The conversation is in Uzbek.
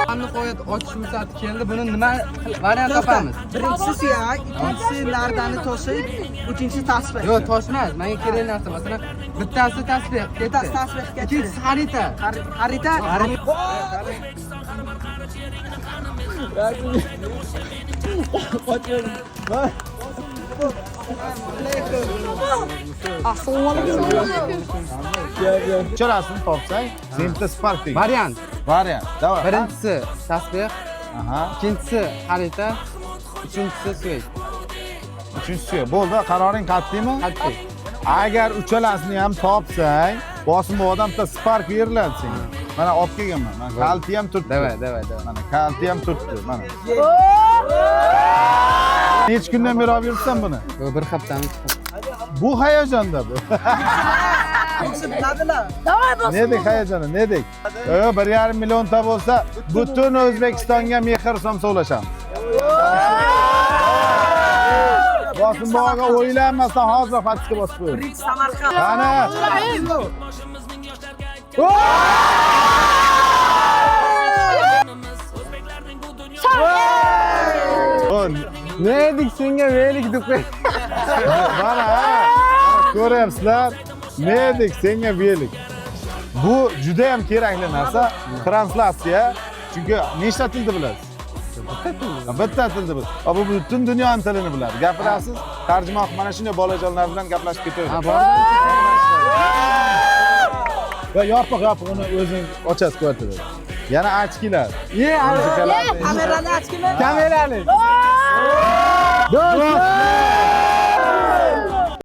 Qanday qo'yadi? Ochish muddati keldi. Buni nima variant topamiz? Birinchisi suyak, ikkinchisi nardani to'shib, uchinchisi tasbeh. Yo'q, toshmas. Menga kerak narsa. Masalan, bittasi tasbeh, Bittasi tasbeh ketdi. ikkinchisi xarita. Xarita. Ucharasini topsang, senga Spark deydi. Variant. Variant. Давай. Birinchisi tasbeh, Aha. ikkinchisi xarita, uchinchisi suyak. Uchinchisi. Bo'ldi, qaroring qat'iymi? Qat'iy. Agar uchalasini ham topsang, bosim odam bitta Spark beriladi senga. Mana olib kelganman. Mana kalti ham turibdi. Davay. Mana kalti ham turibdi. Mana. Necha kundan beri olib yuribsan buni? Bu bir haftami. Bu hayajonda bu. Hepsi biladilar. Nedik hayajoni, nedik? 1,5 millionta bo'lsa, butun O'zbekistonga mehr somsovlashamiz. Bosim bog'iga o'ylanmasdan hozir faxga bosib qo'ying. Brik Samarqand. Qani? Nedik senga velik deb qo'y. Mana ko'ryapsizlar. Nedik senga velik. Bu juda ham kerakli narsa, translyatsiya. Chunki nechta tilni bilasiz? Bitta tilni bilasiz. Bu butun dunyoning tilini biladi. Gapirasiz, tarjimon mana shunday bolajonlar bilan gaplashib ketaveradi. Va yopiq uni o'zing ochasiz ko'rsatadi. Yana ochkilar. Kamerani ochkilar. Kamerani. Do'stlar!